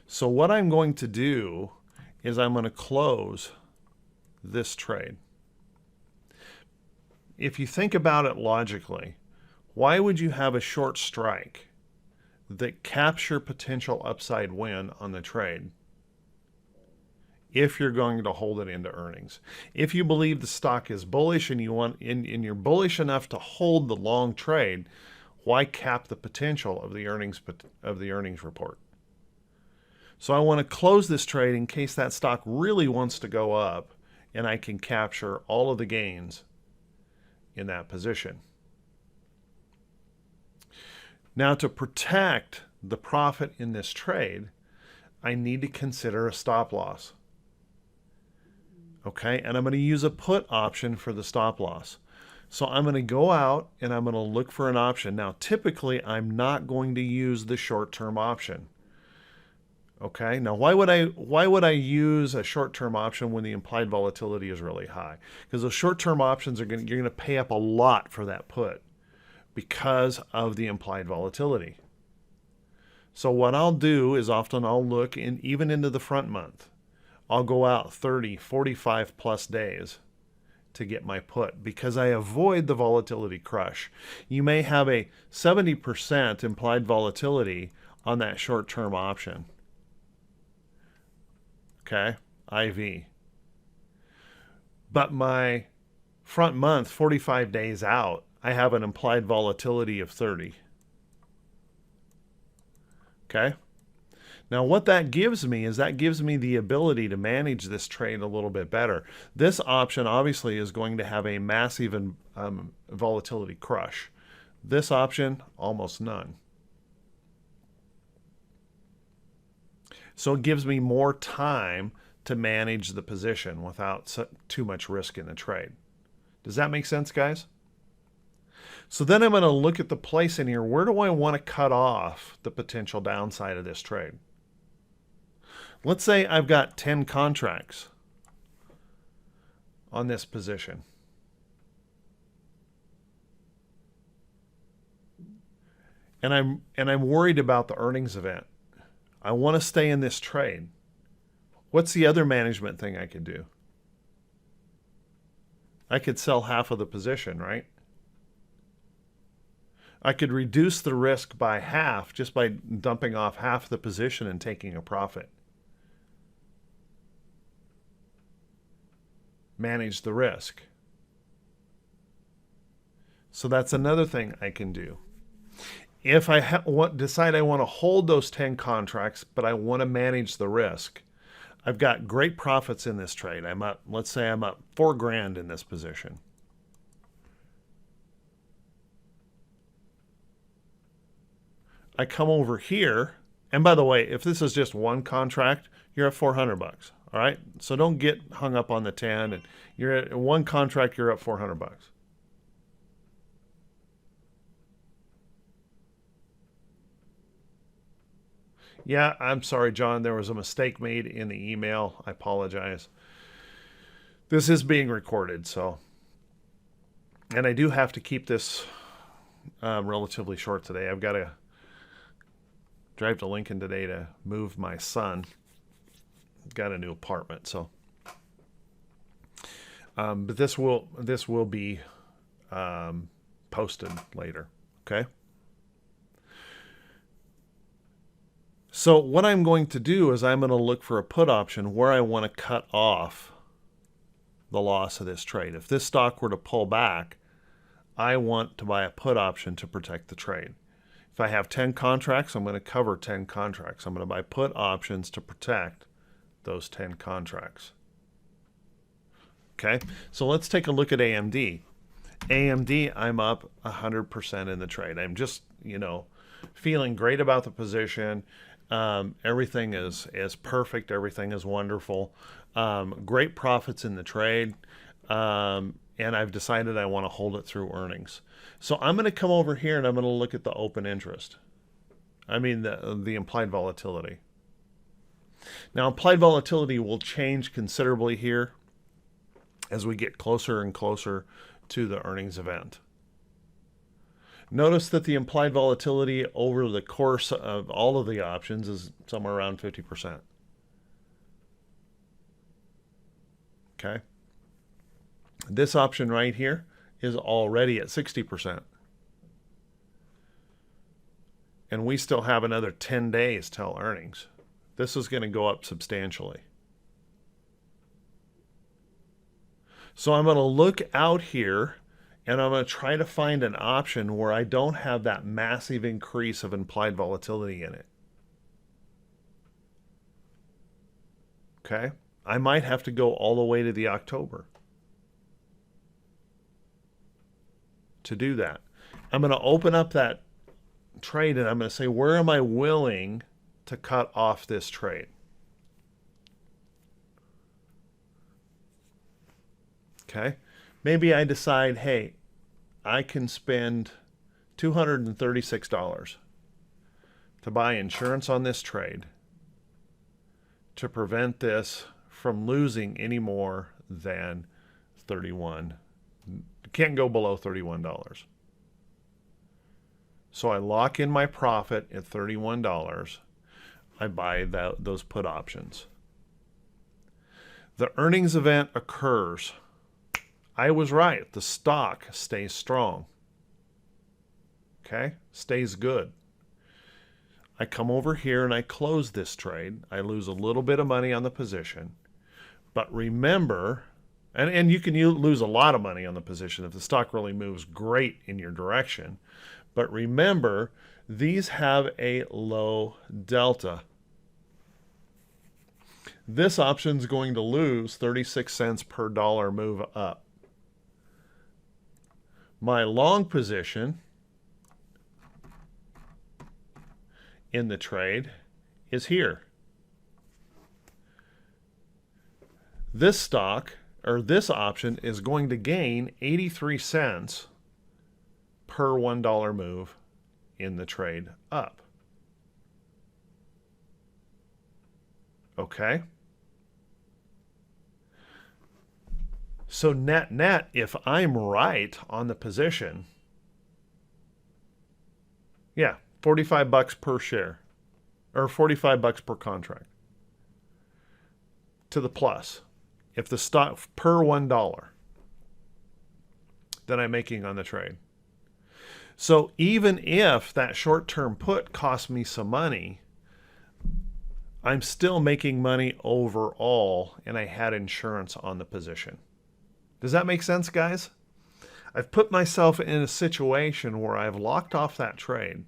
So what I'm going to do is I'm going to close this trade. If you think about it logically, why would you have a short strike that capture potential upside win on the trade if you're going to hold it into earnings? If you believe the stock is bullish and you're bullish enough to hold the long trade, why cap the potential of the earnings report? So I want to close this trade in case that stock really wants to go up and I can capture all of the gains in that position. Now, to protect the profit in this trade, I need to consider a stop loss. Okay, and I'm going to use a put option for the stop loss. So I'm going to go out and I'm going to look for an option. Now, typically, I'm not going to use the short-term option. Okay, now why would I use a short-term option when the implied volatility is really high? Because those short-term options you're going to pay up a lot for that put because of the implied volatility. So what I'll do is often I'll look even into the front month. I'll go out 30, 45 plus days to get my put because I avoid the volatility crush. You may have a 70% implied volatility on that short-term option. Okay, IV. But my front month, 45 days out, I have an implied volatility of 30. Okay. Now what that gives me is the ability to manage this trade a little bit better. This option obviously is going to have a massive volatility crush. This option, almost none. So it gives me more time to manage the position without too much risk in the trade. Does that make sense, guys? So then I'm going to look at the place in here. Where do I want to cut off the potential downside of this trade? Let's say I've got 10 contracts on this position. And I'm worried about the earnings event. I want to stay in this trade. What's the other management thing I could do? I could sell half of the position, right? I could reduce the risk by half just by dumping off half the position and taking a profit. Manage the risk. So that's another thing I can do. If I decide I want to hold those 10 contracts, but I want to manage the risk, I've got great profits in this trade. Let's say I'm up $4,000 in this position. I come over here, and by the way, if this is just one contract, you're at $400. All right, so don't get hung up on the 10. And you're at one contract, you're up $400. Yeah, I'm sorry, John. There was a mistake made in the email. I apologize. This is being recorded, so And I do have to keep this relatively short today. I've got to drive to Lincoln today to move my son. Got a new apartment, so. But this will be posted later. Okay. So what I'm going to do is I'm going to look for a put option where I want to cut off the loss of this trade. If this stock were to pull back, I want to buy a put option to protect the trade. If I have 10 contracts, I'm going to cover 10 contracts. I'm going to buy put options to protect those 10 contracts. Okay, so let's take a look at AMD. AMD, I'm up 100% in the trade. I'm just, feeling great about the position. Everything is perfect. Everything is wonderful. Great profits in the trade. And I've decided I want to hold it through earnings. So I'm going to come over here and I'm going to look at the open interest. I mean the implied volatility. Now, implied volatility will change considerably here as we get closer and closer to the earnings event. Notice that the implied volatility over the course of all of the options is somewhere around 50%. Okay. This option right here is already at 60%. And we still have another 10 days till earnings. This is going to go up substantially. So I'm going to look out here and I'm going to try to find an option where I don't have that massive increase of implied volatility in it. Okay? I might have to go all the way to the October to do that. I'm going to open up that trade and I'm going to say, where am I willing to cut off this trade? Okay. Maybe I decide, hey, I can spend $236 to buy insurance on this trade to prevent this from losing any more than $31. Can't go below $31. So I lock in my profit at $31. I buy those put options. The earnings event occurs. I was right. The stock stays strong. Okay? Stays good. I come over here and I close this trade. I lose a little bit of money on the position. But remember, and you can lose a lot of money on the position if the stock really moves great in your direction. But remember, these have a low delta. This option is going to lose 36 cents per dollar move up. My long position in the trade is here. This stock, or this option, is going to gain 83 cents per $1 move in the trade up. Okay? So net, if I'm right on the position, yeah, $45 per share, or $45 per contract to the plus. If the stock per $1 that I'm making on the trade. So even if that short-term put cost me some money, I'm still making money overall, and I had insurance on the position. Does that make sense, guys? I've put myself in a situation where I've locked off that trade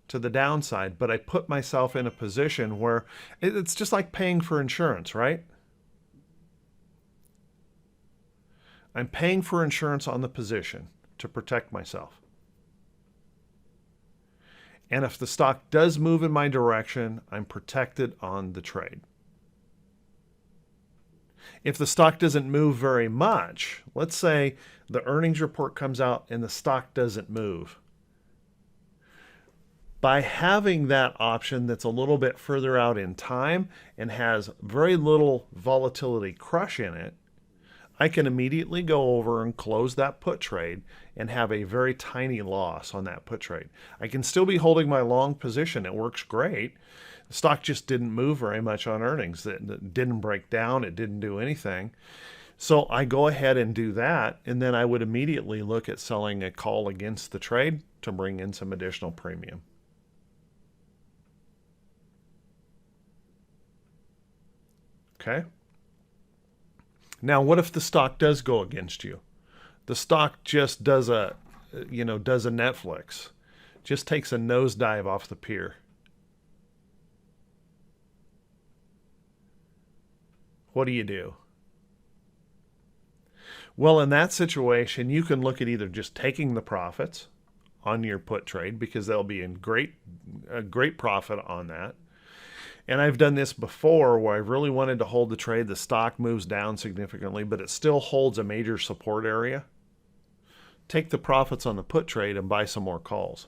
to the downside, but I put myself in a position where it's just like paying for insurance, right? I'm paying for insurance on the position to protect myself. And if the stock does move in my direction, I'm protected on the trade. If the stock doesn't move very much, let's say the earnings report comes out and the stock doesn't move. By having that option that's a little bit further out in time and has very little volatility crush in it, I can immediately go over and close that put trade and have a very tiny loss on that put trade. I can still be holding my long position. It works great. The stock just didn't move very much on earnings. It didn't break down. It didn't do anything. So I go ahead and do that, and then I would immediately look at selling a call against the trade to bring in some additional premium. Okay. Now, what if the stock does go against you? The stock just does a Netflix, just takes a nosedive off the pier. What do you do? Well, in that situation, you can look at either just taking the profits on your put trade, because they'll be in a great profit on that. And I've done this before where I've really wanted to hold the trade. The stock moves down significantly, but it still holds a major support area. Take the profits on the put trade and buy some more calls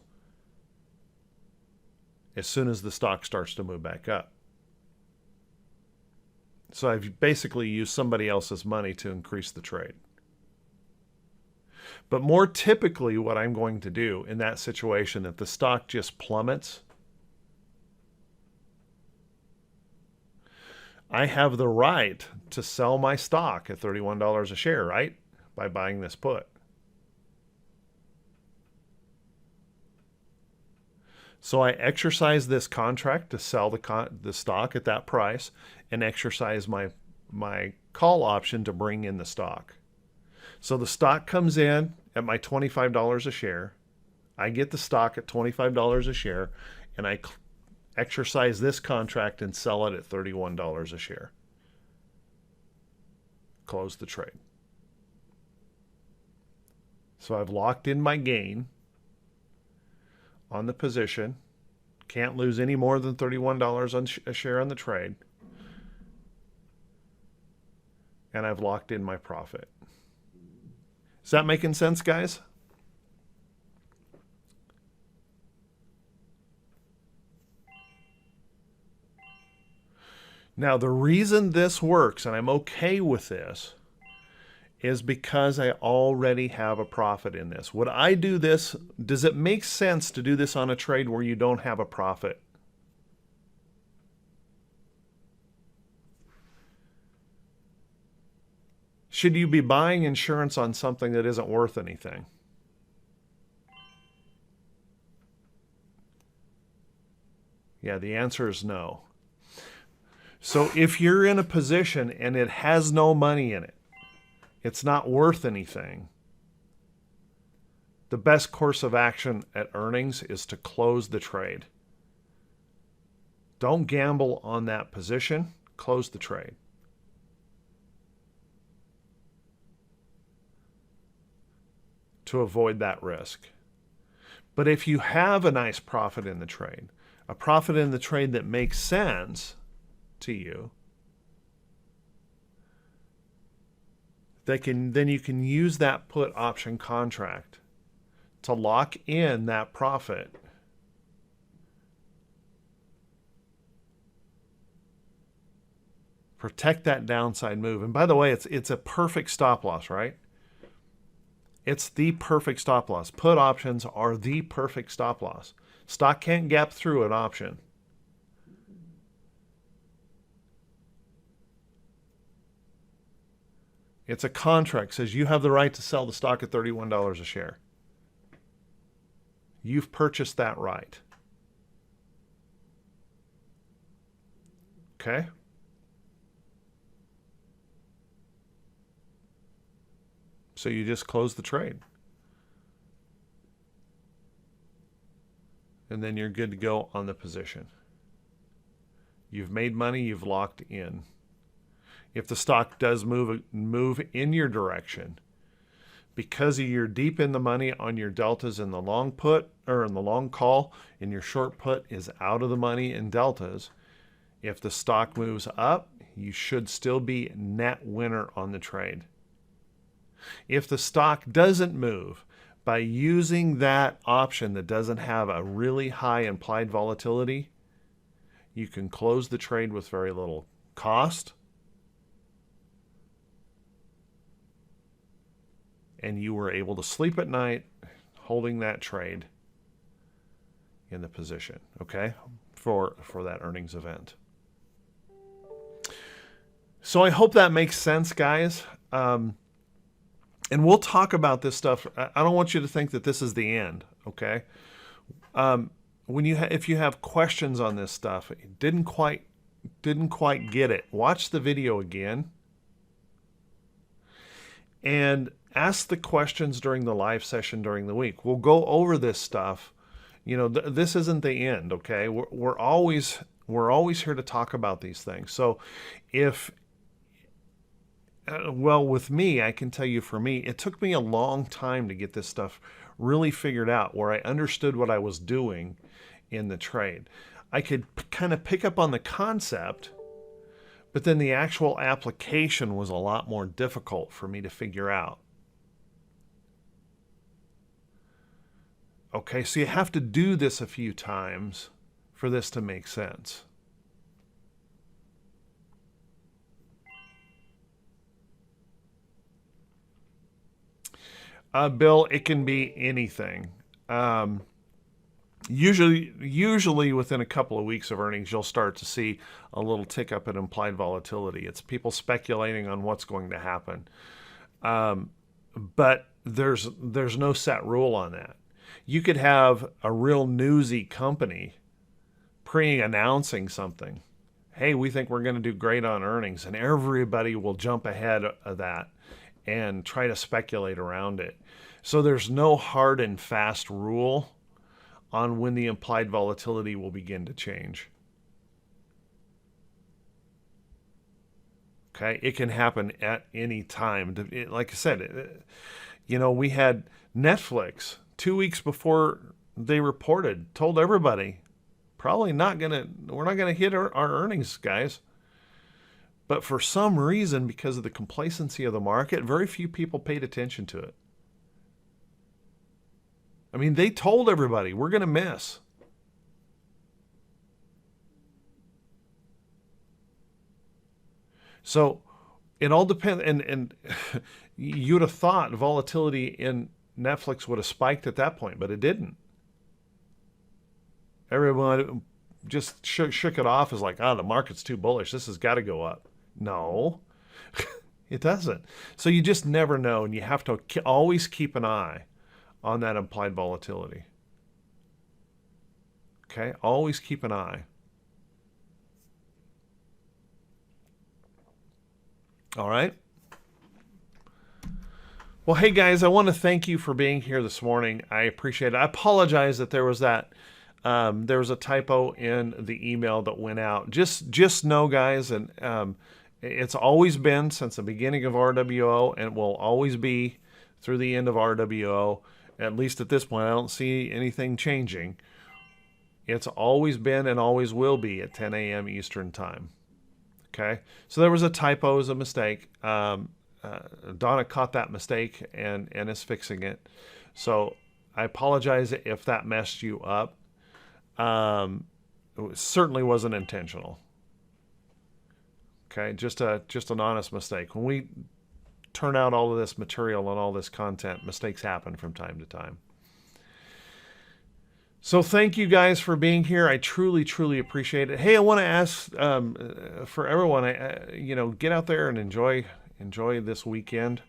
as soon as the stock starts to move back up. So I've basically used somebody else's money to increase the trade. But more typically, what I'm going to do in that situation, if the stock just plummets, I have the right to sell my stock at $31 a share, right? By buying this put. So I exercise this contract to sell the stock at that price, and exercise my call option to bring in the stock. So the stock comes in at my $25 a share. I get the stock at $25 a share, and I exercise this contract and sell it at $31 a share. Close the trade. So I've locked in my gain on the position. Can't lose any more than $31 on a share on the trade. And I've locked in my profit. Is that making sense, guys? Now, the reason this works, and I'm okay with this, is because I already have a profit in this. Would I do this? Does it make sense to do this on a trade where you don't have a profit? Should you be buying insurance on something that isn't worth anything? Yeah, the answer is no. So if you're in a position and it has no money in it, it's not worth anything, the best course of action at earnings is to close the trade. Don't gamble on that position. Close the trade. To avoid that risk. But if you have a nice profit in the trade, a profit in the trade that makes sense to you, then you can use that put option contract to lock in that profit. Protect that downside move. And by the way, it's a perfect stop loss, right? It's the perfect stop loss. Put options are the perfect stop loss. Stock can't gap through an option. It's a contract. Says you have the right to sell the stock at $31 a share. You've purchased that right. Okay? So you just close the trade. And then you're good to go on the position. You've made money, you've locked in. If the stock does move in your direction, because you're deep in the money on your deltas in the long put or in the long call, and your short put is out of the money in deltas, if the stock moves up, you should still be net winner on the trade. If the stock doesn't move, by using that option that doesn't have a really high implied volatility, you can close the trade with very little cost and you were able to sleep at night holding that trade in the position, okay, for that earnings event. So I hope that makes sense, guys. And we'll talk about this stuff. I don't want you to think that this is the end, okay? If you have questions on this stuff, didn't quite get it, watch the video again and ask the questions during the live session during the week. We'll go over this stuff. You know, this isn't the end, okay? We're always here to talk about these things. So if well, with me, I can tell you, for me, it took me a long time to get this stuff really figured out, where I understood what I was doing in the trade. I could kind of pick up on the concept, but then the actual application was a lot more difficult for me to figure out. Okay, so you have to do this a few times for this to make sense. Bill, it can be anything. Usually within a couple of weeks of earnings, you'll start to see a little tick up in implied volatility. It's people speculating on what's going to happen. But there's no set rule on that. You could have a real newsy company pre-announcing something. Hey, we think we're going to do great on earnings, and everybody will jump ahead of that and try to speculate around it. So there's no hard and fast rule on when the implied volatility will begin to change. Okay, it can happen at any time. Like I said, you know, we had Netflix 2 weeks before they reported, told everybody, we're not gonna hit our earnings, guys. But for some reason, because of the complacency of the market, very few people paid attention to it. I mean, they told everybody, we're going to miss. So it all depends. And you'd have thought volatility in Netflix would have spiked at that point, but it didn't. Everyone just shook it off as like, the market's too bullish. This has got to go up. No, it doesn't. So you just never know, and you have to always keep an eye on that implied volatility. Okay, always keep an eye. All right. Well, hey guys, I want to thank you for being here this morning. I appreciate it. I apologize that there was a typo in the email that went out. Just know, guys, and it's always been since the beginning of RWO, and will always be through the end of RWO. At least at this point, I don't see anything changing. It's always been and always will be at 10 a.m. Eastern Time. Okay? So there was a typo, a mistake. Donna caught that mistake and is fixing it. So I apologize if that messed you up. It certainly wasn't intentional. Okay? Just an honest mistake. When we turn out all of this material and all this content, mistakes happen from time to time. So thank you guys for being here. I truly, truly appreciate it. Hey, I want to ask for everyone, get out there and enjoy this weekend.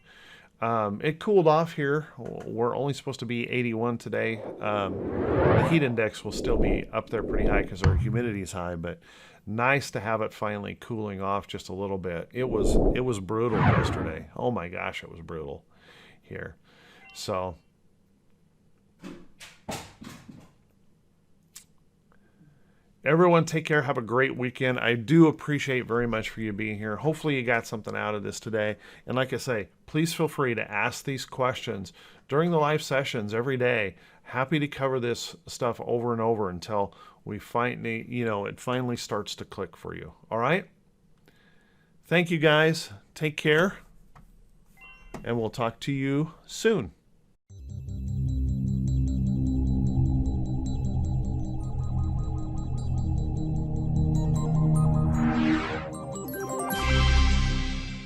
It cooled off here. We're only supposed to be 81 today. The heat index will still be up there pretty high because our humidity is high, but nice to have it finally cooling off just a little bit. It was brutal yesterday. Oh my gosh, it was brutal here. So everyone, take care. Have a great weekend. I do appreciate very much for you being here. Hopefully you got something out of this today. And like I say, please feel free to ask these questions during the live sessions every day. Happy to cover this stuff over and over until we finally, it finally starts to click for you. All right? Thank you, guys. Take care. And we'll talk to you soon.